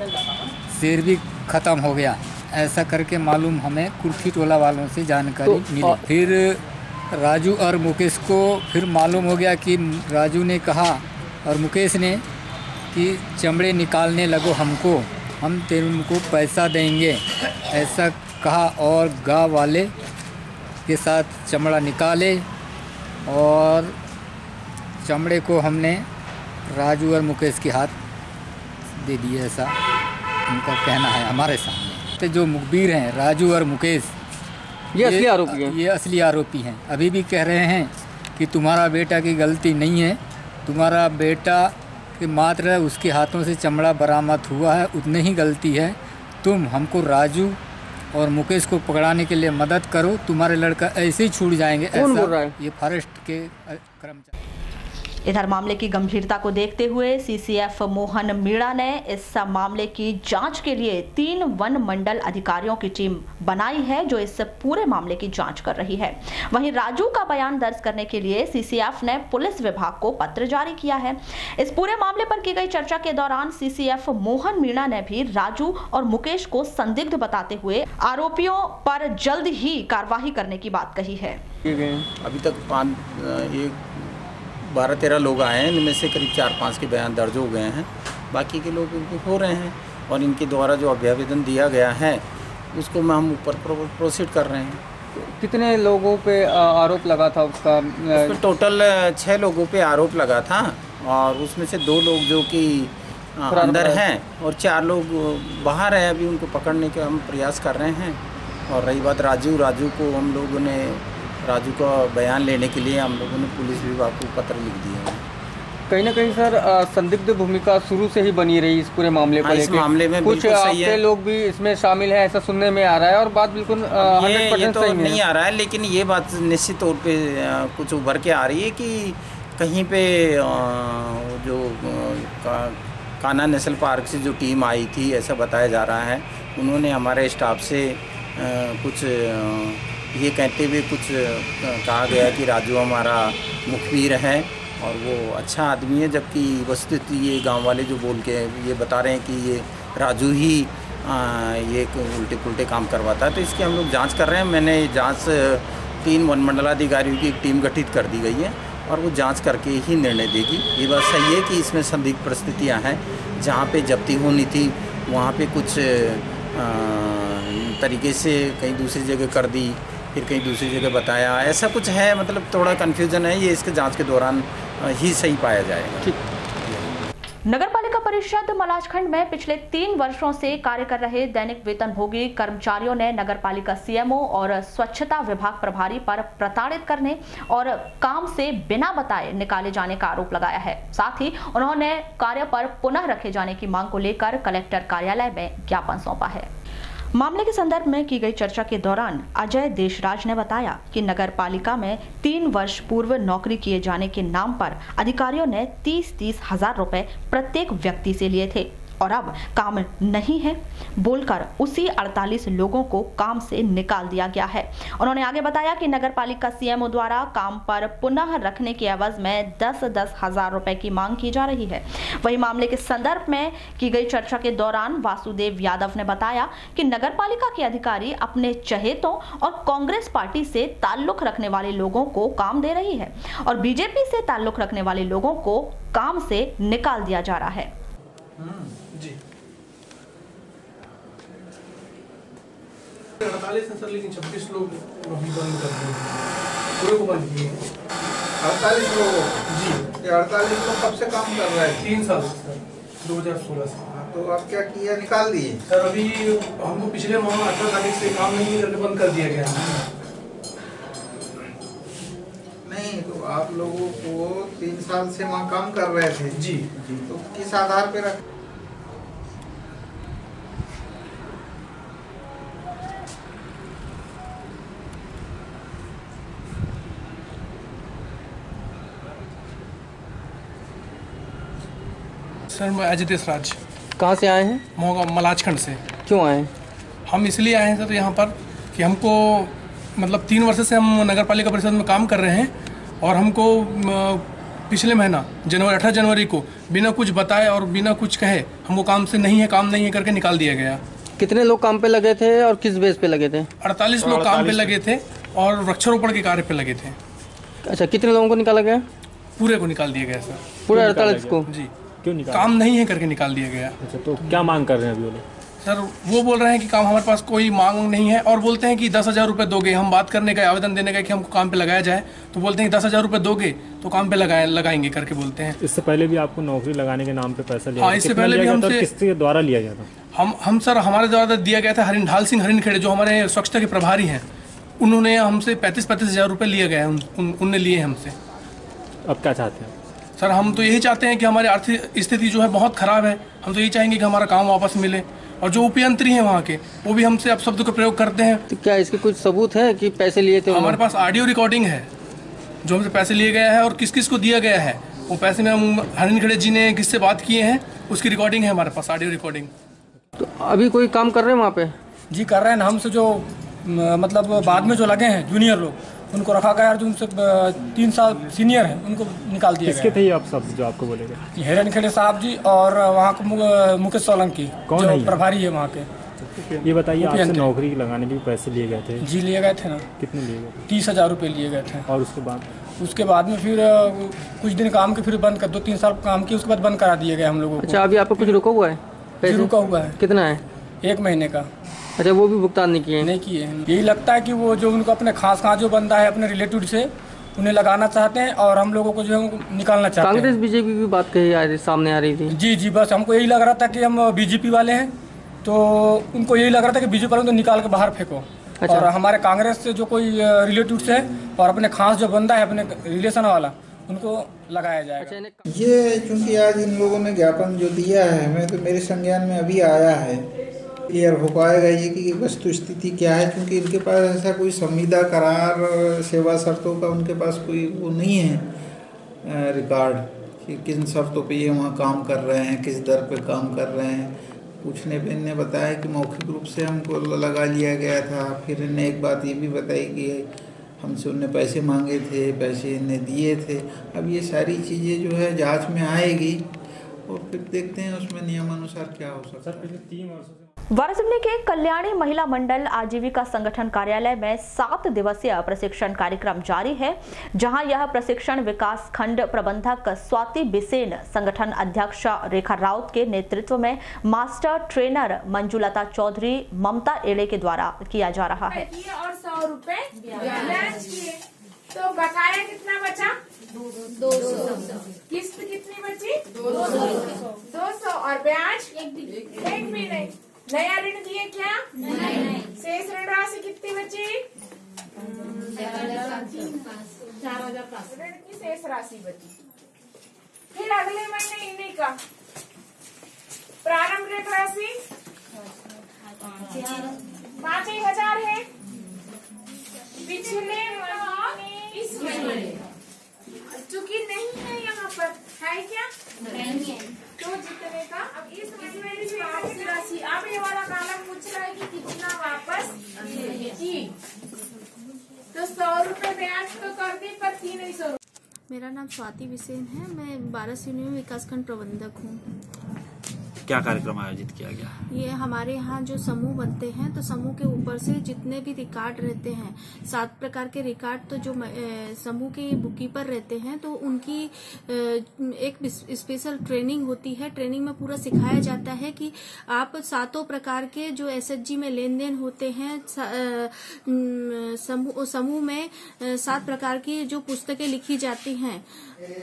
शेर भी ख़त्म हो गया। ऐसा करके मालूम हमें कुर्थी टोला वालों से जानकारी मिली। फिर राजू और मुकेश को फिर मालूम हो गया कि राजू ने कहा और मुकेश ने कि चमड़े निकालने लगो हमको, हम तुमको पैसा देंगे, ऐसा कहा। और गाँव वाले के साथ चमड़ा निकाले और चमड़े को हमने राजू और मुकेश के हाथ दे दिए, ऐसा उनका कहना है हमारे सामने। तो जो मुखबिर हैं राजू और मुकेश, ये असली आरोपी हैं। ये असली आरोपी हैं। अभी भी कह रहे हैं कि तुम्हारा बेटा की गलती नहीं है, तुम्हारा बेटा के मात्र उसके हाथों से चमड़ा बरामद हुआ है, उतनी ही गलती है। तुम हमको राजू और मुकेश को पकड़ाने के लिए मदद करो, तुम्हारे लड़का ऐसे ही छूट जाएंगे। कौन बोल रहा है? ये फॉरेस्ट के कर्मचारी। इधर मामले की गंभीरता को देखते हुए सीसीएफ मोहन मीणा ने इस मामले की जांच के लिए 3 वन मंडल अधिकारियों की टीम बनाई है जो इस पूरे मामले की जांच कर रही है। वहीं राजू का बयान दर्ज करने के लिए सीसीएफ ने पुलिस विभाग को पत्र जारी किया है। इस पूरे मामले पर की गई चर्चा के दौरान सीसीएफ मोहन मीणा ने भी राजू और मुकेश को संदिग्ध बताते हुए आरोपियों पर जल्द ही कार्रवाई करने की बात कही है। अभी तक 12-13 लोग आए हैं, इनमें से करीब 4-5 के बयान दर्ज हो गए हैं, बाकी के लोग हो रहे हैं और इनके द्वारा जो अभ्यावेदन दिया गया है उसको हम ऊपर प्रोसीड कर रहे हैं। कितने लोगों पे आरोप लगा था उसका? उसमें टोटल 6 लोगों पे आरोप लगा था और उसमें से 2 लोग जो कि अंदर हैं और 4 लोग बाहर हैं। अभी उनको पकड़ने के हम प्रयास कर रहे हैं। और रही बात राजू को हम लोगों ने राजू का बयान लेने के लिए हम लोगों ने पुलिस विभाग को पत्र लिख दिया है। कहीं ना कहीं सर संदिग्ध भूमिका शुरू से ही बनी रही इस पूरे मामले पर। इस मामले में कुछ आपके लोग भी इसमें शामिल हैं ऐसा सुनने में आ रहा है और बात बिल्कुल 100% तो सही नहीं आ रहा है, लेकिन ये बात निश्चित तौर पे कुछ उभर के आ रही है कि कहीं पे जो कान्हा नेशनल पार्क से जो टीम आई थी ऐसा बताया जा रहा है। उन्होंने हमारे स्टाफ से कुछ ये कहते हुए कुछ कहा गया कि राजू हमारा मुखबिर है और वो अच्छा आदमी है, जबकि वस्तुतः ये गांव वाले जो बोल के ये बता रहे हैं कि ये राजू ही ये उल्टे पुल्टे काम करवाता है। तो इसकी हम लोग जांच कर रहे हैं। मैंने जांच 3 वन मंडलाधिकारियों की एक टीम गठित कर दी गई है और वो जांच करके ही निर्णय देगी। ये बात सही है कि इसमें संदिग्ध परिस्थितियाँ हैं। जहाँ पे जब्ती होनी थी वहाँ पे कुछ तरीके से कहीं दूसरी जगह कर दी, फिर कहीं दूसरी जगह बताया, ऐसा कुछ है। मतलब थोड़ा कन्फ्यूजन है, ये इसके जांच के दौरान ही सही पाया जाएगा। नगरपालिका परिषद मलाजखंड में पिछले 3 वर्षों से कार्य कर रहे दैनिक वेतनभोगी कर्मचारियों ने नगरपालिका सीएमओ और स्वच्छता विभाग प्रभारी पर प्रताड़ित करने और काम से बिना बताए निकाले जाने का आरोप लगाया है। साथ ही उन्होंने कार्य पर पुनः रखे जाने की मांग को लेकर कलेक्टर कार्यालय में ज्ञापन सौंपा है। मामले के संदर्भ में की गई चर्चा के दौरान अजय देशराज ने बताया कि नगर पालिका में 3 वर्ष पूर्व नौकरी किए जाने के नाम पर अधिकारियों ने 30-30 हजार रुपए प्रत्येक व्यक्ति से लिए थे और अब काम नहीं है बोलकर उसी 48 लोगों को काम से निकाल दिया गया है। उन्होंने आगे बताया कि नगर पालिका सीएमओ द्वारा काम पर पुनः रखने के एवज में 10-10 हजार रुपए की मांग की जा रही है। वही मामले के संदर्भ में की गई चर्चा के दौरान वासुदेव यादव ने बताया कि नगर पालिका के अधिकारी अपने चहेतों और कांग्रेस पार्टी से ताल्लुक रखने वाले लोगों को काम दे रही है और बीजेपी से ताल्लुक रखने वाले लोगों को काम से निकाल दिया जा रहा है। जी 48 हैं सर, लेकिन 26 लोग अभी बंद कर दिए, पूरे को बंद किए 48 लोगों जी। ये 48 लोग कब से काम कर रहे हैं? 3 साल सर, 2016 से। तो अब क्या किया, निकाल दिए सर? अभी हमको पिछले माह 18 तारीख से काम नहीं करके बंद कर दिया गया। नहीं तो आप लोगों को 3 साल से वहाँ काम कर रहे थे जी। तो किस आधार पे रख? सर मैं अजय देशराज। कहाँ से आए हैं? मोहगा मलाजखंड से। क्यों आए? हम इसलिए आए हैं सर यहाँ पर कि हमको मतलब 3 वर्ष से हम नगर पालिका परिषद में काम कर रहे हैं और हमको पिछले महीना 18 जनवरी को बिना कुछ बताए और बिना कुछ कहे हमको काम नहीं है करके निकाल दिया गया। कितने लोग काम पे लगे थे और किस बेस पे लगे थे? 48 लोग काम पे लगे थे और वृक्षारोपण के कार्य पे लगे थे। अच्छा, कितने लोगों को निकाला गया? पूरे को निकाल दिया गया सर। पूरे 48 को? जी। क्यों निकाला? काम नहीं है करके निकाल दिया गया। अच्छा, तो क्या मांग कर रहे हैं अभी वो लोग? सर वो बोल रहे हैं कि काम हमारे पास कोई मांग नहीं है और बोलते हैं कि 10,000 रुपये दोगे। हम बात करने का आवेदन देने का कि हमको काम पे लगाया जाए तो बोलते हैं 10,000 रुपये दोगे तो काम पे लगाएंगे करके बोलते हैं। इससे पहले भी आपको नौकरी लगाने के नाम पे पैसा लिया? हाँ, इससे पहले भी हमसे किसके द्वारा लिया गया था? हम सर हमारे द्वारा दिया गया था ढाल सिंह हरिनखेड़े जो हमारे स्वच्छता के प्रभारी हैं, उन्होंने हमसे 35,000 रुपये लिया गया है, उनने लिए हमसे। अब क्या चाहते हैं सर? हम तो यही चाहते हैं कि हमारी आर्थिक स्थिति जो है बहुत ख़राब है। हम तो यही चाहेंगे कि हमारा काम वापस मिले और जो उपयंत्री हैं वहाँ के वो भी हमसे अपशब्द का प्रयोग करते हैं। तो क्या इसके कुछ सबूत है कि पैसे लिए थे? हमारे पास ऑडियो रिकॉर्डिंग है जो हमसे पैसे लिए गया है और किस किस को दिया गया है। वो पैसे में हम हरिनखेड़े जी ने किससे बात किए हैं उसकी रिकॉर्डिंग है हमारे पास, ऑडियो रिकॉर्डिंग। तो अभी कोई काम कर रहे हैं वहाँ पे? जी कर रहे हैं। हमसे जो मतलब बाद में जो लगे हैं जूनियर लोग उनको रखा गया और जो उनसे 3 साल सीनियर हैं उनको निकाल दिया गया। किसके थे आप सब जो आपको बोलेगा? हरिनखेड़े साहब जी और वहाँ के मुकेश सोलंकी कौन है? प्रभारी है वहाँ के। ये बताइए, आपसे नौकरी लगाने के भी पैसे लिए गए थे? जी लिए गए थे ना। कितने लिए गए? 30,000 रुपये लिए गए थे। और उसके बाद में फिर कुछ दिन काम के फिर बंद कर 2-3 साल काम किए उसके बाद बंद करा दिए गए हम लोगों को। अच्छा, अभी आपको कुछ रुका हुआ है? पैसे रुका हुआ है। कितना है? 1 महीने का। अच्छा, वो भी भुगतान नहीं किए? नहीं किए। यही लगता है कि वो जो उनको अपने खास जो बंदा है अपने रिलेटिव से उन्हें लगाना चाहते हैं और हम लोगों को जो है निकालना चाहते हैं। कांग्रेस बीजेपी भी बात कही सामने आ रही थी। जी, बस हमको यही लग रहा था कि हम बीजेपी वाले हैं तो उनको यही लग रहा था कि बीजेपी वालों को निकाल के बाहर फेंको। अच्छा। और हमारे कांग्रेस से जो कोई रिलेटिव है और अपने खास जो बंदा है अपने रिलेशन वाला उनको लगाया जाएगा। ये चूँकि आज इन लोगों ने ज्ञापन जो दिया है हमें तो मेरे संज्ञान में अभी आया है, क्लियर हो पाएगा ये कि वस्तु स्थिति क्या है। क्योंकि इनके पास ऐसा कोई संविदा करार सेवा शर्तों का उनके पास कोई वो नहीं है रिकॉर्ड कि किन शर्तों पे ये वहाँ काम कर रहे हैं, किस दर पे काम कर रहे हैं। पूछने पे इन्हें बताया कि मौखिक रूप से हमको लगा लिया गया था। फिर इन्हें एक बात ये भी बताई कि हमसे उन्हें पैसे मांगे थे, पैसे इन्हें दिए थे। अब ये सारी चीज़ें जो है जांच में आएगी और फिर देखते हैं उसमें नियमानुसार क्या हो सकता है। पिछले 3 वर्षों से वारासिवनी के कल्याणी महिला मंडल आजीविका संगठन कार्यालय में 7 दिवसीय प्रशिक्षण कार्यक्रम जारी है, जहां यह प्रशिक्षण विकास खंड प्रबंधक स्वाति बिसेन, संगठन अध्यक्ष रेखा राउत के नेतृत्व में मास्टर ट्रेनर मंजुलता चौधरी, ममता एड़े के द्वारा किया जा रहा है। और 100 रुपए तो बकाया कितना बचा? 200। किस्त कितनी बची? 200 और ब्याज एक भी नहीं। नया ऋण दिए क्या? नहीं। शेष ऋण राशि कितनी बची? 4,000 ऋण की शेष राशि बची। फिर अगले महीने इन्हीं का प्रारंभिक राशि 5,000 है। पिछले इस महीने चूंकि नहीं है यहाँ पर, है क्या? नहीं है। तो जितने का अब इस महीने की वापसी राशि, अब ये वाला कालम पूछ रहा है कि कितना वापस की। तो 100 रुपए ब्याज तो कर दी पर 300। मेरा नाम स्वाति बिसेन है, मैं वारासिवनी में विकासखंड प्रबंधक हूँ। क्या कार्यक्रम आयोजित किया गया? ये हमारे यहाँ जो समूह बनते हैं तो समूह के ऊपर से जितने भी रिकॉर्ड रहते हैं, 7 प्रकार के रिकॉर्ड, तो जो समूह के बुककीपर रहते हैं तो उनकी एक स्पेशल ट्रेनिंग होती है। ट्रेनिंग में पूरा सिखाया जाता है कि आप 7 प्रकार के जो एसएचजी में लेन देन होते हैं, समूह में 7 प्रकार की जो पुस्तकें लिखी जाती हैं,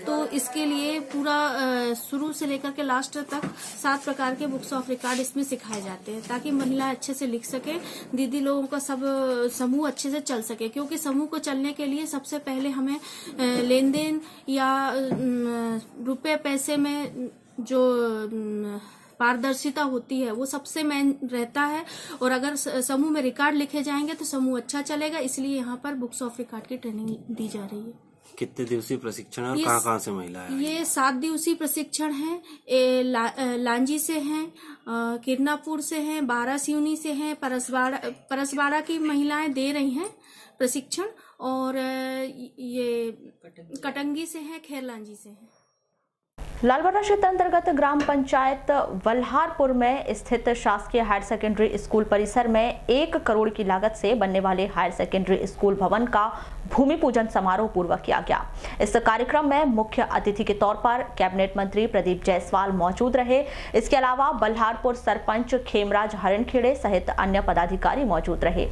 तो इसके लिए पूरा शुरू से लेकर के लास्ट तक 7 प्रकार के बुक्स ऑफ रिकॉर्ड इसमें सिखाए जाते हैं, ताकि महिला अच्छे से लिख सके, दीदी लोगों का सब समूह अच्छे से चल सके। क्योंकि समूह को चलने के लिए सबसे पहले हमें लेन देन या रुपए पैसे में जो पारदर्शिता होती है वो सबसे मेन रहता है। और अगर समूह में रिकॉर्ड लिखे जाएंगे तो समूह अच्छा चलेगा, इसलिए यहाँ पर बुक्स ऑफ रिकॉर्ड की ट्रेनिंग दी जा रही है। कितने दिवसीय प्रशिक्षण और कहाँ से महिलाएं? ये 7 दिवसीय प्रशिक्षण है। लांजी से हैं, किरनापुर से हैं, बारासिवनी से हैं, परसवाड़ा की महिलाएं दे रही हैं प्रशिक्षण, और ये कटंगी से हैं, खैरलांजी से हैं। लालबर्रा क्षेत्र अंतर्गत ग्राम पंचायत वल्हारपुर में स्थित शासकीय हायर सेकेंडरी स्कूल परिसर में 1 करोड़ की लागत से बनने वाले हायर सेकेंडरी स्कूल भवन का भूमि पूजन समारोह पूर्वक किया गया। इस कार्यक्रम में मुख्य अतिथि के तौर पर कैबिनेट मंत्री प्रदीप जायसवाल मौजूद रहे। इसके अलावा बल्हारपुर सरपंच खेमराज हरणखेड़े सहित अन्य पदाधिकारी मौजूद रहे।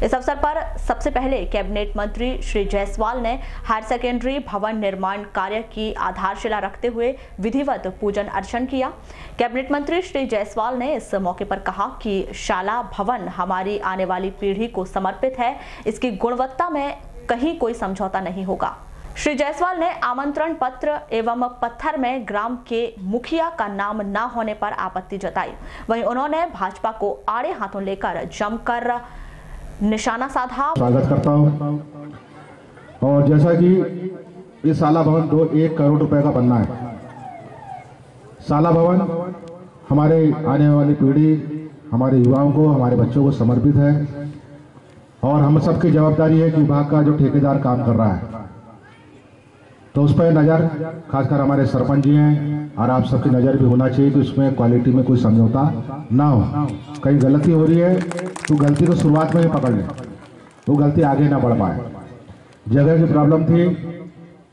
इस अवसर पर सबसे पहले कैबिनेट मंत्री श्री जायसवाल ने हायर सेकेंडरी भवन निर्माण कार्य की आधारशिला रखते हुए विधिवत पूजन अर्चन किया। कैबिनेट मंत्री श्री जायसवाल ने इस मौके पर कहा कि शाला भवन हमारी आने वाली पीढ़ी को समर्पित है, इसकी गुणवत्ता में कहीं कोई समझौता नहीं होगा। श्री जायसवाल ने आमंत्रण पत्र एवं पत्थर में ग्राम के मुखिया का नाम न होने पर आपत्ति जताई। वहीं उन्होंने भाजपा को आड़े हाथों लेकर जमकर निशाना साधा। स्वागत करता हूं। और जैसा कि इस शाला भवन 1 करोड़ रुपए का बनना है, शाला भवन हमारे आने वाली पीढ़ी, हमारे युवाओं को, हमारे बच्चों को समर्पित है और हम सबकी जवाबदारी है कि विभाग का जो ठेकेदार काम कर रहा है तो उस पर नज़र, खासकर हमारे सरपंच जी हैं और आप सबकी नज़र भी होना चाहिए कि उसमें क्वालिटी में कोई समझौता ना हो। कहीं गलती हो रही है तो गलती को शुरुआत में ही पकड़ लें, वो गलती आगे ना बढ़ पाए। जगह की प्रॉब्लम थी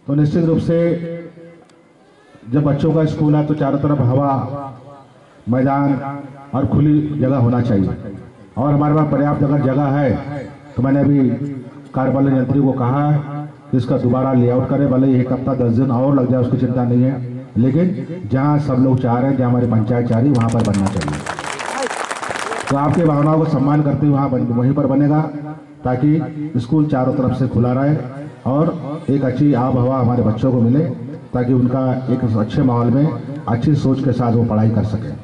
तो निश्चित रूप से जब बच्चों का स्कूल है तो चारों तरफ हवा, मैदान और खुली जगह होना चाहिए और हमारे पास पर्याप्त अगर जगह है तो मैंने अभी कार्यपालन यंत्री को कहा है कि इसका दोबारा लेआउट करें, भले 1 हफ्ता 10 दिन और लग जाए उसकी चिंता नहीं है, लेकिन जहां सब लोग चाह रहे हैं, जहां हमारी पंचायत चाह रही है, वहां पर बनना चाहिए। तो आपकी भावनाओं को सम्मान करते हुए वहीं पर बनेगा ताकि स्कूल चारों तरफ से खुला रहे और एक अच्छी आब हवा हमारे बच्चों को मिले ताकि उनका एक अच्छे माहौल में अच्छी सोच के साथ वो पढ़ाई कर सकें।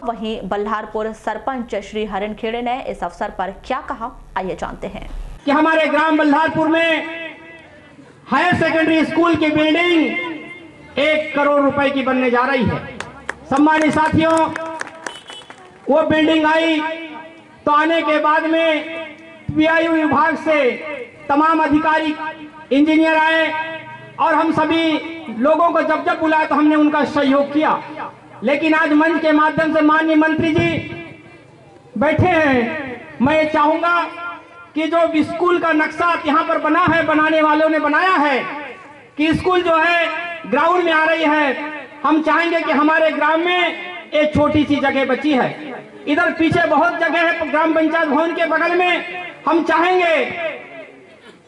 वहीं बल्हारपुर सरपंच श्री हरणखेड़े ने इस अवसर पर क्या कहा, आइए जानते हैं। कि हमारे ग्राम बल्हारपुर में हायर सेकेंडरी स्कूल की बिल्डिंग 1 करोड़ रुपए की बनने जा रही है। सम्मानित साथियों, वो बिल्डिंग आई तो आने के बाद में पीआईयू विभाग से तमाम अधिकारी, इंजीनियर आए और हम सभी लोगों को जब जब बुलाया तो हमने उनका सहयोग किया। लेकिन आज मंच के माध्यम से माननीय मंत्री जी बैठे हैं, मैं ये चाहूंगा कि जो स्कूल का नक्शा यहाँ पर बना है, बनाने वालों ने बनाया है कि स्कूल जो है ग्राउंड में आ रही है, हम चाहेंगे कि हमारे ग्राम में एक छोटी सी जगह बची है, इधर पीछे बहुत जगह है ग्राम पंचायत भवन के बगल में। हम चाहेंगे,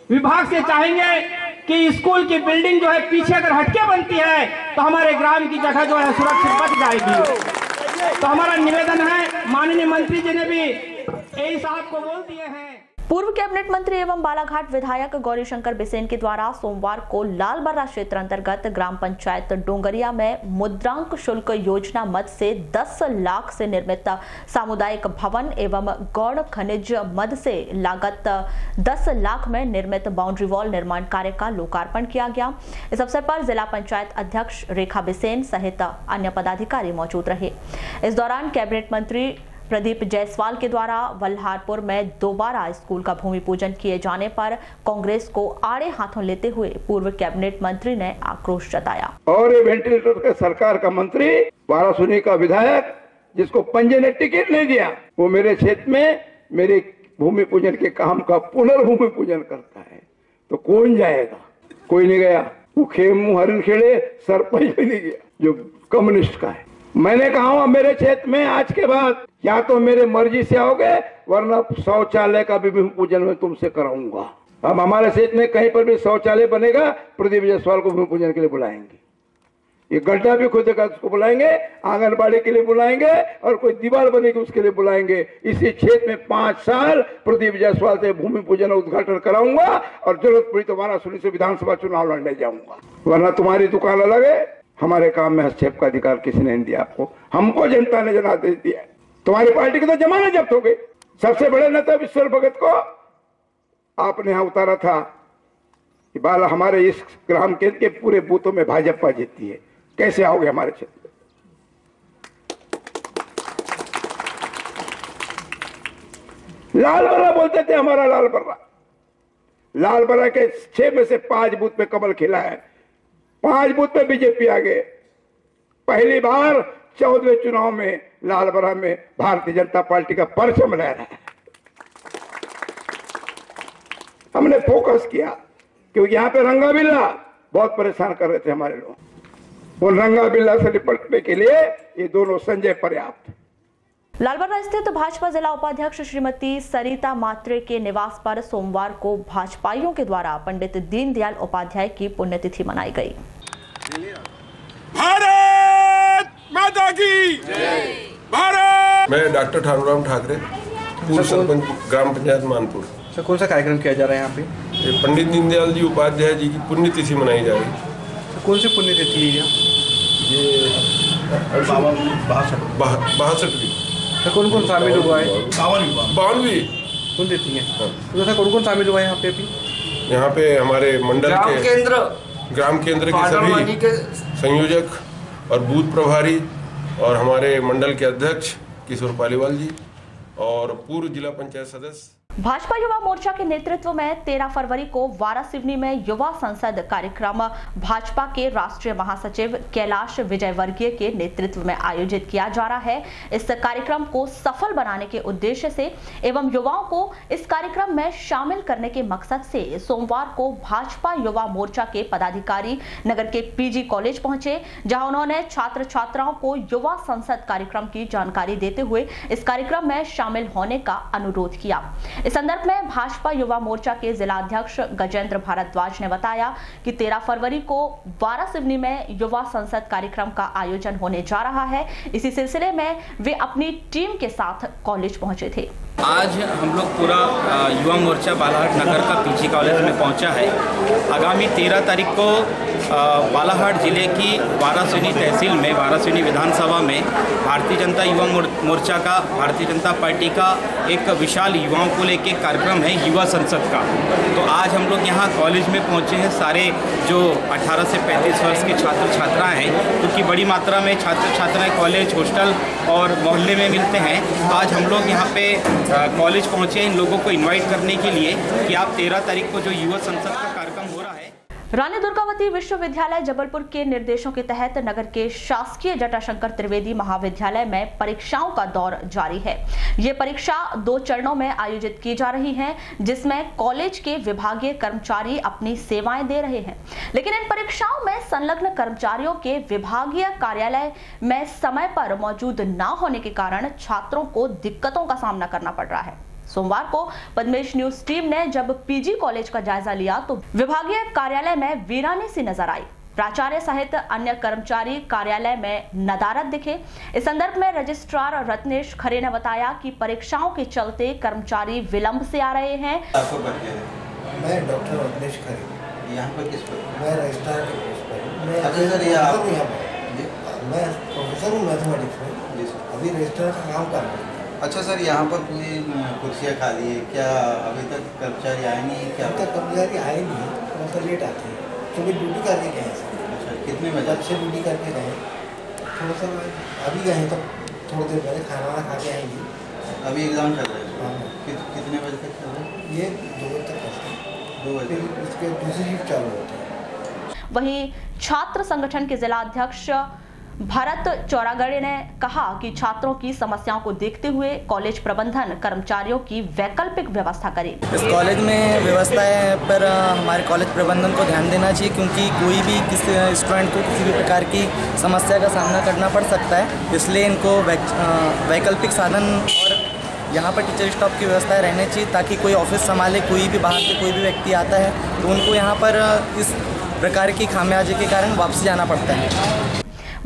विभाग से चाहेंगे कि स्कूल की बिल्डिंग जो है पीछे अगर हटके बनती है तो हमारे ग्राम की जगह जो है सुरक्षित बच जाएगी। तो हमारा निवेदन है, माननीय मंत्री जी ने भी यही साहब को बोल दिए हैं। पूर्व कैबिनेट मंत्री एवं बालाघाट विधायक गौरीशंकर बिसेन के द्वारा सोमवार को लालबर्रा क्षेत्र अंतर्गत ग्राम पंचायत डोंगरिया में मुद्रांक शुल्क योजना मद से 10 लाख से निर्मित सामुदायिक भवन एवं गौड़ खनिज मद से लागत 10 लाख में निर्मित बाउंड्री वॉल निर्माण कार्य का लोकार्पण किया गया। इस अवसर पर जिला पंचायत अध्यक्ष रेखा बिसेन सहित अन्य पदाधिकारी मौजूद रहे। इस दौरान कैबिनेट मंत्री प्रदीप जायसवाल के द्वारा वल्हारपुर में दोबारा स्कूल का भूमि पूजन किए जाने पर कांग्रेस को आड़े हाथों लेते हुए पूर्व कैबिनेट मंत्री ने आक्रोश जताया। और ये वेंटिलेटर के सरकार का मंत्री, वारासुनी का विधायक, जिसको पंजे ने टिकट नहीं दिया, वो मेरे क्षेत्र में मेरे भूमि पूजन के काम का पुनर्भूमि पूजन करता है, तो कौन जाएगा? कोई नहीं गया। वो खेमू हरणखेड़े सरपंच भी नहीं गया जो कम्युनिस्ट का है। मैंने कहा मेरे क्षेत्र में आज के बाद या तो मेरे मर्जी से आओगे, वरना शौचालय का भी भूमि पूजन में तुमसे कराऊंगा। अब हमारे क्षेत्र में कहीं पर भी शौचालय बनेगा, प्रदीप जायसवाल को भूमि पूजन के लिए बुलाएंगे। ये गड्ढा भी खोदेगा उसको बुलाएंगे, आंगनबाड़ी के लिए बुलाएंगे और कोई दीवार बनेगी उसके लिए बुलाएंगे। इसी क्षेत्र में 5 साल प्रदीप जायसवाल से भूमि पूजन उद्घाटन कराऊंगा और जरूरत पड़ी तो वाराणसी से विधानसभा चुनाव लड़ने जाऊंगा। वरना तुम्हारी दुकान अलग है, हमारे काम में हस्तक्षेप का अधिकार किसी ने नहीं दिया आपको, हमको जनता ने जनादेश दिया। तुम्हारी पार्टी की तो जमानत जब्त हो गई। सबसे बड़े नेता विश्व भगत को आपने यहां उतारा था कि बाल हमारे इस ग्राम केंद्र के पूरे बूथों में भाजपा जीतती है, कैसे आओगे हमारे क्षेत्र? लाल बर्रा बोलते थे, हमारा लाल बर्रा। लाल बर्रा के 6 में से 5 बूथ पे कमल खिला है, 5 बूथ पे बीजेपी आ गए। पहली बार 14वें चुनाव में लाल बर्रा में भारतीय जनता पार्टी का परचम लहरा है। हमने फोकस किया क्योंकि यहाँ पे रंगा बिल्ला बहुत परेशान कर रहे थे हमारे लोग। उन रंगा बिल्ला से निपटने के लिए ये दोनों संजय पर्याप्त। लालबर्रा स्थित भाजपा जिला उपाध्यक्ष श्रीमती सरिता मात्रे के निवास पर सोमवार को भाजपाइयों के द्वारा पंडित दीनदयाल उपाध्याय की पुण्यतिथि मनाई गई। भारत माता की भारत। मैं डॉक्टर ठाकुराम ठाकरे, पूर्व सरपंच ग्राम पंचायत मानपुर। सर, कौन सा कार्यक्रम किया जा रहा है यहाँ पे? ये पंडित दीनदयाल जी उपाध्याय जी की पुण्यतिथि मनाई जा रही है। सर, कौन सी पुण्यतिथि है ये 62वीं। सर, कौन कौन शामिल हुआ है? 52वीं पुण्यतिथि है। तो सर, कौन कौन शामिल हुआ है यहाँ पे अभी? यहाँ पे हमारे मंडल के ग्राम केंद्र के सभी संयोजक और बूथ प्रभारी और हमारे मंडल के अध्यक्ष किशोर पालीवाल जी और पूर्व जिला पंचायत सदस्य। भाजपा युवा मोर्चा के नेतृत्व में 13 फरवरी को वारासिवनी में युवा संसद कार्यक्रम भाजपा के राष्ट्रीय महासचिव कैलाश विजयवर्गीय के नेतृत्व में आयोजित किया जा रहा है। इस कार्यक्रम को सफल बनाने के उद्देश्य से एवं युवाओं को इस कार्यक्रम में शामिल करने के मकसद से सोमवार को भाजपा युवा मोर्चा के पदाधिकारी नगर के पीजी कॉलेज पहुंचे, जहां उन्होंने छात्र छात्राओं को युवा संसद कार्यक्रम की जानकारी देते हुए इस कार्यक्रम में शामिल होने का अनुरोध किया। इस संदर्भ में भाजपा युवा मोर्चा के जिलाध्यक्ष गजेंद्र भारद्वाज ने बताया कि 13 फरवरी को वारासिवनी में युवा संसद कार्यक्रम का आयोजन होने जा रहा है। इसी सिलसिले में वे अपनी टीम के साथ कॉलेज पहुंचे थे। आज हम लोग पूरा युवा मोर्चा बालाहाट नगर का पीजी कॉलेज में पहुंचा है। आगामी 13 तारीख को बालाहाट जिले की वारासिवनी तहसील में वारासिवनी विधानसभा में भारतीय जनता युवा मोर्चा का भारतीय जनता पार्टी का एक विशाल युवाओं को लेकर कार्यक्रम है युवा संसद का। तो आज हम लोग यहाँ कॉलेज में पहुँचे हैं। सारे जो 18 से 35 वर्ष के छात्र छात्राएँ हैं, क्योंकि बड़ी मात्रा में छात्र छात्राएँ कॉलेज हॉस्टल और मोहल्ले में मिलते हैं। आज हम लोग यहाँ पे कॉलेज पहुँचे इन लोगों को इन्वाइट करने के लिए कि आप 13 तारीख को जो युवा संसद का कार्यक्रम हो रहा है। रानी दुर्गावती विश्वविद्यालय जबलपुर के निर्देशों के तहत नगर के शासकीय जटाशंकर त्रिवेदी महाविद्यालय में परीक्षाओं का दौर जारी है। ये परीक्षा 2 चरणों में आयोजित की जा रही है, जिसमें कॉलेज के विभागीय कर्मचारी अपनी सेवाएं दे रहे हैं। लेकिन इन परीक्षाओं में संलग्न कर्मचारियों के विभागीय कार्यालय में समय पर मौजूद न होने के कारण छात्रों को दिक्कतों का सामना करना पड़ रहा है। सोमवार को पद्मेश न्यूज टीम ने जब पीजी कॉलेज का जायजा लिया तो विभागीय कार्यालय में वीरानी सी नजर आई। प्राचार्य सहित अन्य कर्मचारी कार्यालय में नदारद दिखे। इस संदर्भ में रजिस्ट्रार रत्नेश खरे ने बताया कि परीक्षाओं के चलते कर्मचारी विलंब से आ रहे हैं। मैं डॉक्टर रत्नेश खरे, यहाँ पर किस पर? मैं रजिस्ट्रार के पोस्ट पर। मैं प्रोफेसर हूँ मैथमेटिक्स में, अभी रजिस्ट्रार का काम कर रहा हूँ। अच्छा सर, यहाँ पर पूरी कुर्सियाँ खाली है क्या? अभी तक कर्मचारी आए नहीं? क्या अभी तक कर्मचारी आए नहीं, मतलब लेट आते हैं। क्योंकि ड्यूटी करके गए सर। अच्छा, कितने बजे? अच्छे ड्यूटी करके गए, थोड़ा सा अभी गए तो थोड़ी देर पहले खाना वाना खा के आएंगे। अभी एग्जाम चल रहा है? कितने बजे तक चल रहा है? ये 2 बजे तक। 2 बजे उसके दूसरी शिफ्ट चालू होती है। वहीं छात्र संगठन के जिला अध्यक्ष भरत चौरागड़े ने कहा कि छात्रों की समस्याओं को देखते हुए कॉलेज प्रबंधन कर्मचारियों की वैकल्पिक व्यवस्था करे। इस कॉलेज में व्यवस्थाएं पर हमारे कॉलेज प्रबंधन को ध्यान देना चाहिए, क्योंकि कोई भी किसी स्टूडेंट को किसी भी प्रकार की समस्या का सामना करना पड़ सकता है। इसलिए इनको वैकल्पिक साधन और यहाँ पर टीचर स्टाफ की व्यवस्थाएं रहनी चाहिए, ताकि कोई ऑफिस संभाले, कोई भी बाहर से कोई भी व्यक्ति आता है तो उनको यहाँ पर इस प्रकार की खामियाजी के कारण वापसी जाना पड़ता है।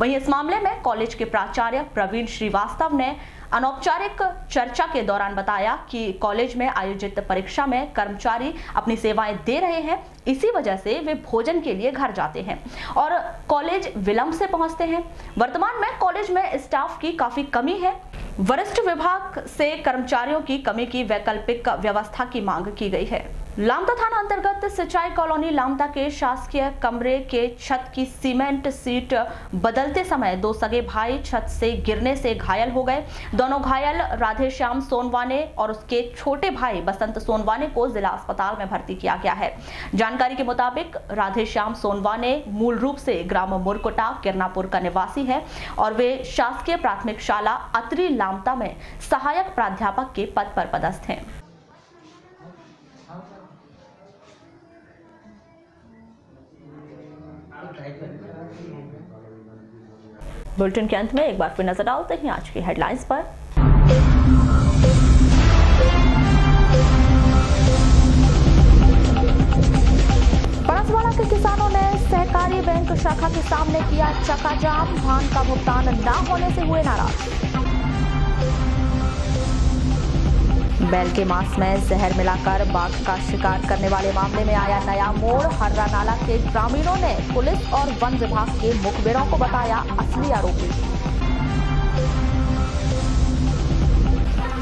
वहीं इस मामले में कॉलेज के प्राचार्य प्रवीण श्रीवास्तव ने अनौपचारिक चर्चा के दौरान बताया कि कॉलेज में आयोजित परीक्षा में कर्मचारी अपनी सेवाएं दे रहे हैं, इसी वजह से वे भोजन के लिए घर जाते हैं और कॉलेज विलंब से पहुंचते हैं। वर्तमान में कॉलेज में स्टाफ की काफी कमी है। वरिष्ठ विभाग से कर्मचारियों की कमी की वैकल्पिक व्यवस्था की मांग की गई है। लामता थाना अंतर्गत सिंचाई कॉलोनी लामता के शासकीय कमरे के छत की सीमेंट सीट बदलते समय 2 सगे भाई छत से गिरने से घायल हो गए। दोनों घायल राधेश्याम सोनवाने और उसके छोटे भाई बसंत सोनवाने को जिला अस्पताल में भर्ती किया गया है। जानकारी के मुताबिक राधेश्याम सोनवाने मूल रूप से ग्राम मुरकुटा किरनापुर का निवासी है और वे शासकीय प्राथमिक शाला अतरी लामता में सहायक प्राध्यापक के पद पर पदस्थ हैं। बुलेटिन के अंत में एक बार फिर नजर डालते हैं आज की हेडलाइंस पर। परसवाड़ा के किसानों ने सहकारी बैंक शाखा के सामने किया चक्काजाम, धान का भुगतान न होने से हुए नाराज। बैल के मांस में जहर मिलाकर बाघ का शिकार करने वाले मामले में आया नया मोड़। हर्रा नाला के ग्रामीणों ने पुलिस और वन विभाग के मुखबिरों को बताया असली आरोपी।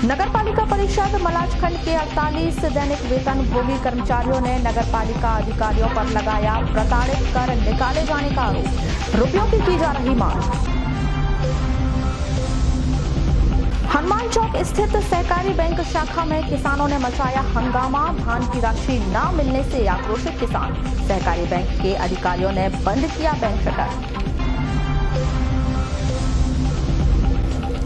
नगरपालिका परिषद मलाजखंड के 48 दैनिक वेतन भोगी कर्मचारियों ने नगरपालिका अधिकारियों पर लगाया प्रताड़ित कर निकाले जाने का आरोप। रुपयों की जा रही मांग। हनुमान चौक स्थित सहकारी बैंक शाखा में किसानों ने मचाया हंगामा, धान की राशि न मिलने से आक्रोशित किसान। सहकारी बैंक के अधिकारियों ने बंद किया बैंक शटर।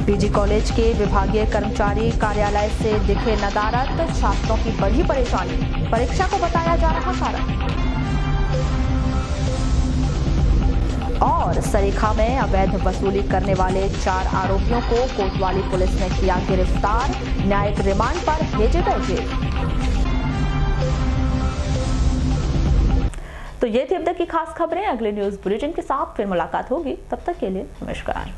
पीजी कॉलेज के विभागीय कर्मचारी कार्यालय से दिखे नदारत, छात्रों की बढ़ी परेशानी, परीक्षा को बताया जा रहा कारण। और सरीखा में अवैध वसूली करने वाले 4 आरोपियों को कोतवाली पुलिस ने किया गिरफ्तार, न्यायिक रिमांड पर भेजे गए जेल। तो ये थी अब तक की खास खबरें। अगले न्यूज बुलेटिन के साथ फिर मुलाकात होगी, तब तक के लिए नमस्कार।